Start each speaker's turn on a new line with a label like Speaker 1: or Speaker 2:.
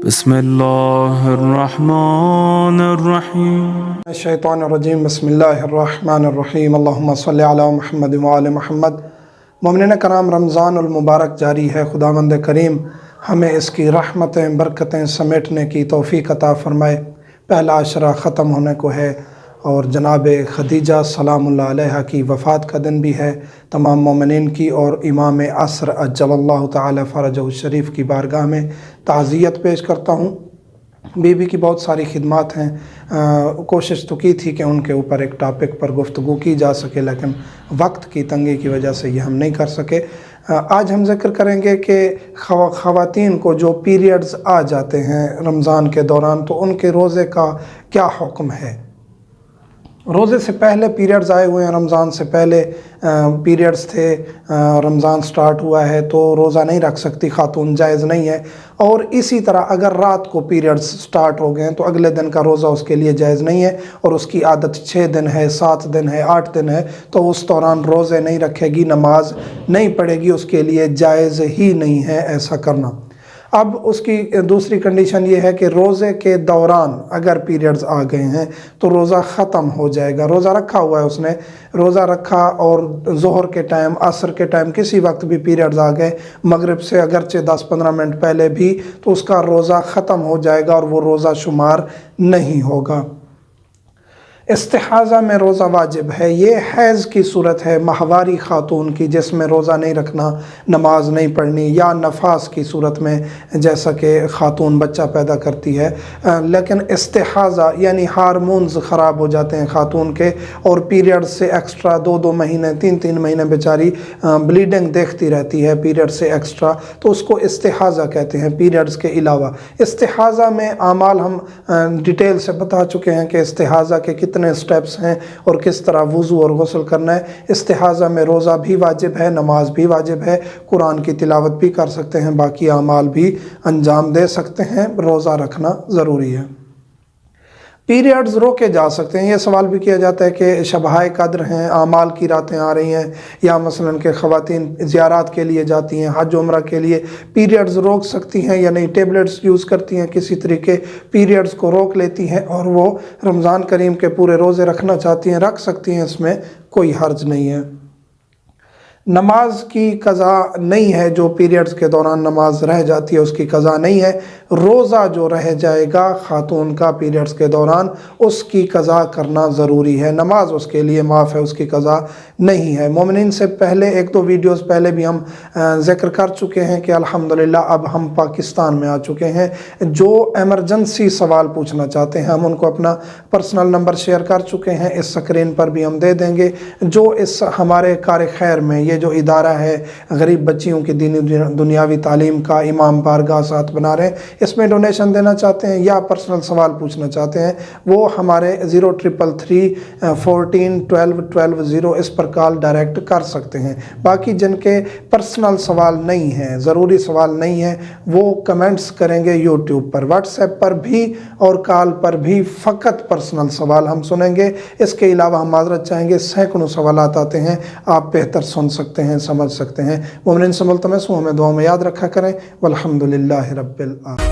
Speaker 1: بسم اللہ الرحمن الرحیم
Speaker 2: الشیطان الرجیم بسم اللہ الرحمن الرحیم اللہم صلی علی محمد وآل محمد۔ مومنین کرام، رمضان المبارک جاری ہے۔ خداوند کریم ہمیں اس کی رحمتیں برکتیں سمیٹنے کی توفیق عطا فرمائے۔ پہلا عشرہ ختم ہونے کو ہے اور جناب خدیجہ سلام اللہ علیہ کی وفات کا دن بھی ہے۔ تمام مومنین کی اور امام عصر عجل اللہ تعالی فرجہ الشریف کی بارگاہ میں تعزیت پیش کرتا ہوں۔ بی بی کی بہت ساری خدمات ہیں، کوشش تو کی تھی کہ ان کے اوپر ایک ٹاپک پر گفتگو کی جا سکے، لیکن وقت کی تنگی کی وجہ سے یہ ہم نہیں کر سکے۔ آج ہم ذکر کریں گے کہ خواتین کو جو پیریڈز آ جاتے ہیں رمضان کے دوران تو ان کے روزے کا کیا حکم ہے۔ روزے سے پہلے پیریڈز آئے ہوئے ہیں، رمضان سے پہلے پیریڈز تھے، رمضان سٹارٹ ہوا ہے تو روزہ نہیں رکھ سکتی خاتون، جائز نہیں ہے۔ اور اسی طرح اگر رات کو پیریڈز سٹارٹ ہو گئے ہیں تو اگلے دن کا روزہ اس کے لیے جائز نہیں ہے، اور اس کی عادت 6 دن ہے، 7 دن ہے، 8 دن ہے تو اس دوران روزے نہیں رکھے گی، نماز نہیں پڑھے گی، اس کے لیے جائز ہی نہیں ہے ایسا کرنا۔ اب اس کی دوسری کنڈیشن یہ ہے کہ روزے کے دوران اگر پیریڈز آ گئے ہیں تو روزہ ختم ہو جائے گا۔ روزہ رکھا ہوا ہے، اس نے روزہ رکھا اور ظہر کے ٹائم، عصر کے ٹائم کسی وقت بھی پیریڈز آ گئے، مغرب سے اگرچہ 10-15 منٹ پہلے بھی، تو اس کا روزہ ختم ہو جائے گا اور وہ روزہ شمار نہیں ہوگا۔ استحاضہ میں روزہ واجب ہے، یہ حیض کی صورت ہے ماہواری خاتون کی جس میں روزہ نہیں رکھنا، نماز نہیں پڑھنی، یا نفاس کی صورت میں جیسا کہ خاتون بچہ پیدا کرتی ہے۔ لیکن استحاضہ یعنی ہارمونز خراب ہو جاتے ہیں خاتون کے، اور پیریڈ سے ایکسٹرا 2-2 مہینے 3-3 مہینے بیچاری بلیڈنگ دیکھتی رہتی ہے پیریڈ سے ایکسٹرا، تو اس کو استحاضہ کہتے ہیں پیریڈز کے علاوہ۔ استحاضہ میں اعمال ہم ڈیٹیل سے بتا چکے ہیں کہ استحاضہ کے کتنے سٹیپس ہیں اور کس طرح وضو اور غسل کرنا ہے۔ استحاضہ میں روزہ بھی واجب ہے، نماز بھی واجب ہے، قرآن کی تلاوت بھی کر سکتے ہیں، باقی اعمال بھی انجام دے سکتے ہیں، روزہ رکھنا ضروری ہے۔ پیریڈز روکے جا سکتے ہیں۔ یہ سوال بھی کیا جاتا ہے کہ شبہائے قدر ہیں، اعمال کی راتیں آ رہی ہیں، یا مثلا کہ خواتین زیارات کے لیے جاتی ہیں، حج عمرہ کے لیے، پیریڈز روک سکتی ہیں یا نہیں؟ ٹیبلٹس یوز کرتی ہیں کسی طریقے، پیریڈز کو روک لیتی ہیں اور وہ رمضان کریم کے پورے روزے رکھنا چاہتی ہیں، رکھ سکتی ہیں، اس میں کوئی حرج نہیں ہے۔ نماز کی قضا نہیں ہے، جو پیریڈز کے دوران نماز رہ جاتی ہے اس کی قضا نہیں ہے۔ روزہ جو رہ جائے گا خاتون کا پیریڈز کے دوران اس کی قضا کرنا ضروری ہے، نماز اس کے لیے معاف ہے، اس کی قضا نہیں ہے۔ مومنین سے پہلے 1-2 ویڈیوز پہلے بھی ہم ذکر کر چکے ہیں کہ الحمدللہ اب ہم پاکستان میں آ چکے ہیں۔ جو ایمرجنسی سوال پوچھنا چاہتے ہیں ہم ان کو اپنا پرسنل نمبر شیئر کر چکے ہیں، اس سکرین پر بھی ہم دے دیں گے۔ جو اس ہمارے کار خیر میں یہ جو ادارہ ہے غریب بچیوں کی دینی دنیاوی تعلیم کا امام بارگاہ ساتھ بنا رہے ہیں، اس میں ڈونیشن دینا چاہتے ہیں یا پرسنل سوال پوچھنا چاہتے ہیں، وہ ہمارے 0333 14 12 12 0 اس پر کال ڈائریکٹ کر سکتے ہیں۔ باقی جن کے پرسنل سوال نہیں ہیں، ضروری سوال نہیں ہیں، وہ کمنٹس کریں گے یوٹیوب پر، واٹس ایپ پر بھی اور کال پر بھی فقط پرسنل سوال ہم سنیں گے۔ اس کے علاوہ ہم معذرت چاہیں گے، سینکڑوں سوالات آتے ہیں، آپ بہتر سن سکتے ہیں، سمجھ سکتے ہیں۔ مومنین سے ملتمس ہوں ہمیں دعا میں یاد رکھا کریں۔ والحمدللہ رب العالمین۔